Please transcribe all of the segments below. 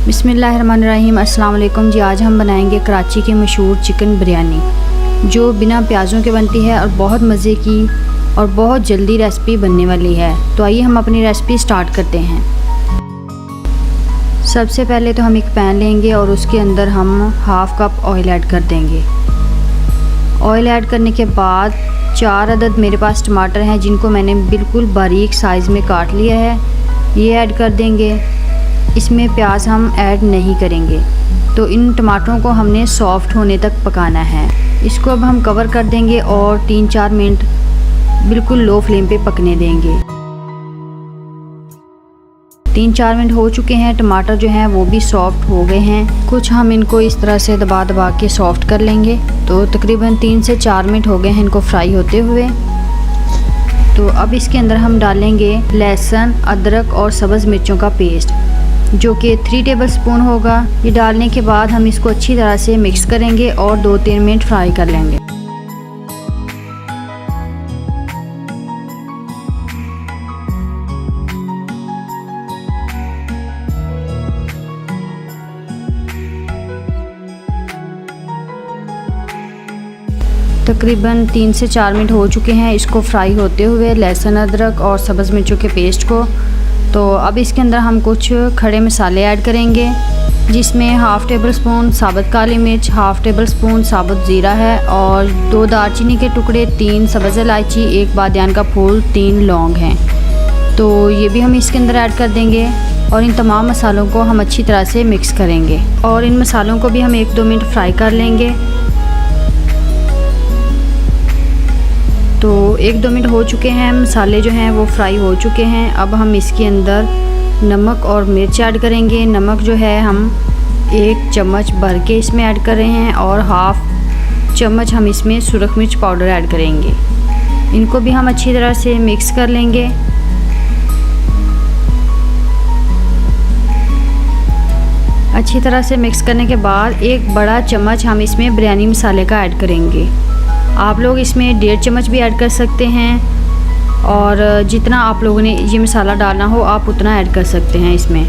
बिस्मिल्लाहिर्रहमानिर्रहीम। अस्सलाम वालेकुम जी। आज हम बनाएंगे कराची की मशहूर चिकन बिरयानी जो बिना प्याज़ों के बनती है और बहुत मज़े की और बहुत जल्दी रेसिपी बनने वाली है। तो आइए हम अपनी रेसिपी स्टार्ट करते हैं। सबसे पहले तो हम एक पैन लेंगे और उसके अंदर हम हाफ़ कप ऑयल ऐड कर देंगे। ऑयल ऐड करने के बाद 4 अदद मेरे पास टमाटर हैं जिनको मैंने बिल्कुल बारीक साइज़ में काट लिया है, ये ऐड कर देंगे। इसमें प्याज हम ऐड नहीं करेंगे। तो इन टमाटरों को हमने सॉफ्ट होने तक पकाना है। इसको अब हम कवर कर देंगे और 3-4 मिनट बिल्कुल लो फ्लेम पे पकने देंगे। 3-4 मिनट हो चुके हैं। टमाटर जो हैं वो भी सॉफ्ट हो गए हैं। कुछ हम इनको इस तरह से दबा दबा के सॉफ्ट कर लेंगे। तो तकरीबन 3 से 4 मिनट हो गए हैं इनको फ्राई होते हुए। तो अब इसके अंदर हम डालेंगे लहसुन, अदरक और सब्ज़ मिर्चों का पेस्ट जो कि 3 टेबलस्पून होगा। ये डालने के बाद हम इसको अच्छी तरह से मिक्स करेंगे और 2-3 मिनट फ्राई कर लेंगे। तकरीबन 3 से 4 मिनट हो चुके हैं इसको फ्राई होते हुए, लहसुन, अदरक और सब्ज़ मिर्चों के पेस्ट को। तो अब इसके अंदर हम कुछ खड़े मसाले ऐड करेंगे जिसमें हाफ़ टेबल स्पून साबुत काली मिर्च, हाफ़ टेबल स्पून साबुत ज़ीरा है और 2 दालचीनी के टुकड़े, 3 सब्ज़ इलायची, 1 बादियान का फूल, 3 लौंग हैं। तो ये भी हम इसके अंदर ऐड कर देंगे और इन तमाम मसालों को हम अच्छी तरह से मिक्स करेंगे और इन मसालों को भी हम 1-2 मिनट फ्राई कर लेंगे। तो 1-2 मिनट हो चुके हैं, मसाले जो हैं वो फ्राई हो चुके हैं। अब हम इसके अंदर नमक और मिर्च ऐड करेंगे। नमक जो है हम 1 चम्मच भर के इसमें ऐड कर रहे हैं और हाफ़ चम्मच हम इसमें सुरख मिर्च पाउडर ऐड करेंगे। इनको भी हम अच्छी तरह से मिक्स कर लेंगे। अच्छी तरह से मिक्स करने के बाद 1 बड़ा चम्मच हम इसमें बिरयानी मसाले का ऐड करेंगे। आप लोग इसमें 1.5 चम्मच भी ऐड कर सकते हैं और जितना आप लोगों ने ये मसाला डालना हो आप उतना ऐड कर सकते हैं। इसमें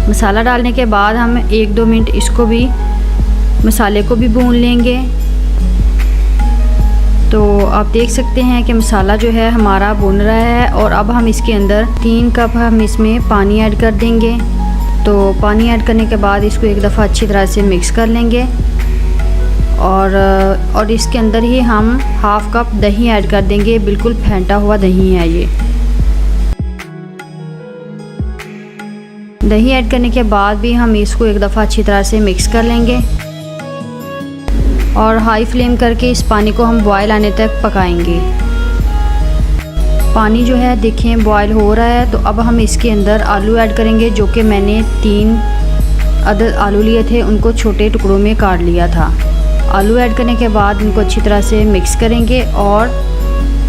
मसाला डालने के बाद हम 1-2 मिनट इसको भी मसाले को भी भून लेंगे। तो आप देख सकते हैं कि मसाला जो है हमारा भुन रहा है और अब हम इसके अंदर 3 कप हम इसमें पानी ऐड कर देंगे। तो पानी ऐड करने के बाद इसको एक दफ़ा अच्छी तरह से मिक्स कर लेंगे और इसके अंदर ही हम हाफ़ कप दही ऐड कर देंगे। बिल्कुल फेंटा हुआ दही है ये। दही ऐड करने के बाद भी हम इसको एक दफ़ा अच्छी तरह से मिक्स कर लेंगे और हाई फ्लेम करके इस पानी को हम बॉयल आने तक पकाएंगे। पानी जो है देखें बॉयल हो रहा है। तो अब हम इसके अंदर आलू ऐड करेंगे जो कि मैंने 3 अदद आलू लिए थे, उनको छोटे टुकड़ों में काट लिया था। आलू ऐड करने के बाद इनको अच्छी तरह से मिक्स करेंगे और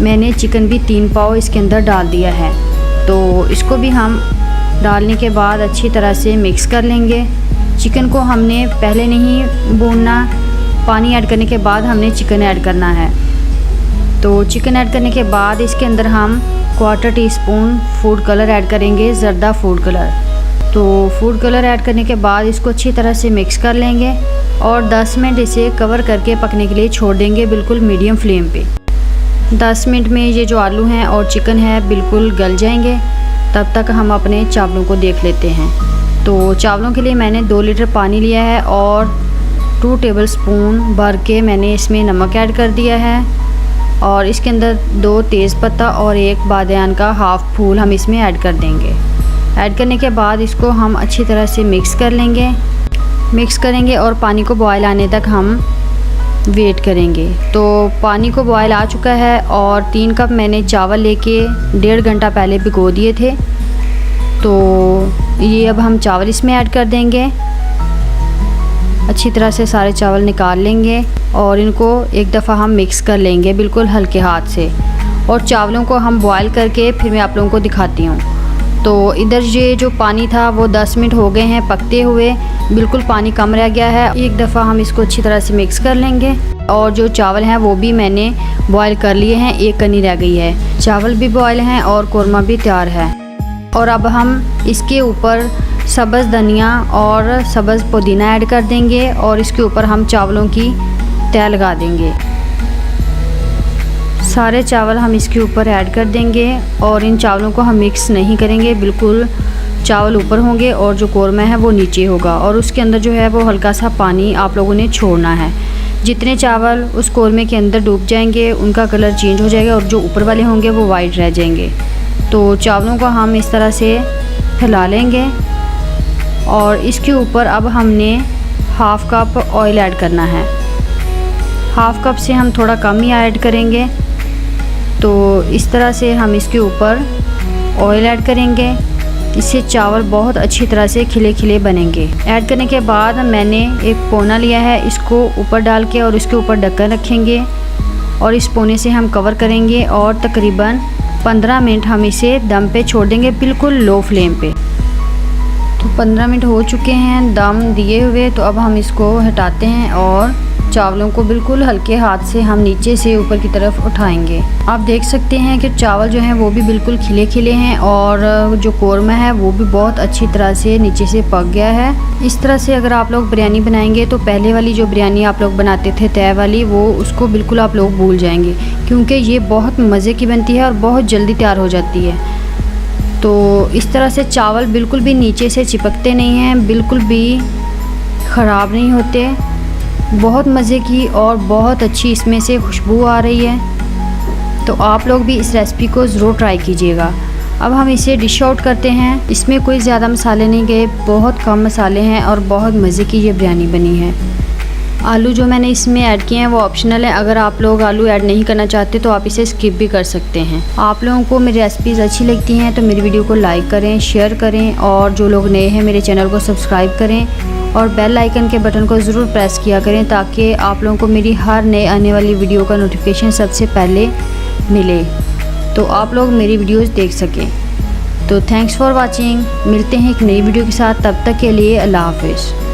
मैंने चिकन भी 3 पाव इसके अंदर डाल दिया है। तो इसको भी हम डालने के बाद अच्छी तरह से मिक्स कर लेंगे। चिकन को हमने पहले नहीं भूनना, पानी ऐड करने के बाद हमने चिकन ऐड करना है। तो चिकन ऐड करने के बाद इसके अंदर हम 1/4 टीस्पून फूड कलर ऐड करेंगे, ज़र्दा फूड कलर। तो फूड कलर ऐड करने के बाद इसको अच्छी तरह से मिक्स कर लेंगे और 10 मिनट इसे कवर करके पकने के लिए छोड़ देंगे बिल्कुल मीडियम फ्लेम पे। 10 मिनट में ये जो आलू हैं और चिकन है बिल्कुल गल जाएंगे। तब तक हम अपने चावलों को देख लेते हैं। तो चावलों के लिए मैंने 2 लीटर पानी लिया है और 2 टेबलस्पून भर के मैंने इसमें नमक ऐड कर दिया है और इसके अंदर 2 तेज़पत्ता और 1 बादियान का हाफ़ फूल हम इसमें ऐड कर देंगे। ऐड करने के बाद इसको हम अच्छी तरह से मिक्स कर लेंगे, मिक्स करेंगे और पानी को बॉयल आने तक हम वेट करेंगे। तो पानी को बॉयल आ चुका है और 3 कप मैंने चावल लेके 1.5 घंटा पहले भिगो दिए थे। तो ये अब हम चावल इसमें ऐड कर देंगे। अच्छी तरह से सारे चावल निकाल लेंगे और इनको एक दफ़ा हम मिक्स कर लेंगे बिल्कुल हल्के हाथ से। और चावलों को हम बॉयल करके फिर मैं आप लोगों को दिखाती हूँ। तो इधर ये जो पानी था वो 10 मिनट हो गए हैं पकते हुए, बिल्कुल पानी कम रह गया है। एक दफ़ा हम इसको अच्छी तरह से मिक्स कर लेंगे और जो चावल हैं वो भी मैंने बॉयल कर लिए हैं, 1 कनी रह गई है। चावल भी बॉयल हैं और कोरमा भी तैयार है। और अब हम इसके ऊपर सब्ज़ धनिया और सब्ज़ पुदीना ऐड कर देंगे और इसके ऊपर हम चावलों की तह लगा देंगे। सारे चावल हम इसके ऊपर ऐड कर देंगे और इन चावलों को हम मिक्स नहीं करेंगे, बिल्कुल चावल ऊपर होंगे और जो कौरमा है वो नीचे होगा और उसके अंदर जो है वो हल्का सा पानी आप लोगों ने छोड़ना है। जितने चावल उस कौरमे के अंदर डूब जाएंगे उनका कलर चेंज हो जाएगा और जो ऊपर वाले होंगे वो वाइट रह जाएंगे। तो चावलों को हम इस तरह से फैला लेंगे और इसके ऊपर अब हमने हाफ़ कप ऑयल ऐड करना है। हाफ़ कप से हम थोड़ा कम ही ऐड करेंगे। तो इस तरह से हम इसके ऊपर ऑयल ऐड करेंगे, इससे चावल बहुत अच्छी तरह से खिले खिले बनेंगे। ऐड करने के बाद मैंने एक पोना लिया है, इसको ऊपर डाल के और इसके ऊपर ढक्कन रखेंगे और इस पोने से हम कवर करेंगे और तकरीबन 15 मिनट हम इसे दम पे छोड़ देंगे, बिल्कुल लो फ्लेम पे। तो 15 मिनट हो चुके हैं दम दिए हुए। तो अब हम इसको हटाते हैं और चावलों को बिल्कुल हल्के हाथ से हम नीचे से ऊपर की तरफ उठाएंगे। आप देख सकते हैं कि चावल जो हैं वो भी बिल्कुल खिले खिले हैं और जो कौरमा है वो भी बहुत अच्छी तरह से नीचे से पक गया है। इस तरह से अगर आप लोग बिरयानी बनाएंगे तो पहले वाली जो बिरयानी आप लोग बनाते थे तय वाली, वो उसको बिल्कुल आप लोग भूल जाएंगे, क्योंकि ये बहुत मज़े की बनती है और बहुत जल्दी तैयार हो जाती है। तो इस तरह से चावल बिल्कुल भी नीचे से चिपकते नहीं हैं, बिल्कुल भी ख़राब नहीं होते, बहुत मज़े की और बहुत अच्छी इसमें से खुशबू आ रही है। तो आप लोग भी इस रेसिपी को ज़रूर ट्राई कीजिएगा। अब हम इसे डिश आउट करते हैं। इसमें कोई ज़्यादा मसाले नहीं गए, बहुत कम मसाले हैं और बहुत मज़े की ये बिरयानी बनी है। आलू जो मैंने इसमें ऐड किए हैं वो ऑप्शनल है, अगर आप लोग आलू ऐड नहीं करना चाहते तो आप इसे स्किप भी कर सकते हैं। आप लोगों को मेरी रेसिपीज़ अच्छी लगती हैं तो मेरी वीडियो को लाइक करें, शेयर करें और जो लोग नए हैं मेरे चैनल को सब्सक्राइब करें और बेल आइकन के बटन को ज़रूर प्रेस किया करें ताकि आप लोगों को मेरी हर नए आने वाली वीडियो का नोटिफिकेशन सबसे पहले मिले, तो आप लोग मेरी वीडियोस देख सकें। तो थैंक्स फॉर वाचिंग। मिलते हैं एक नई वीडियो के साथ, तब तक के लिए अल्लाह हाफ़िज़।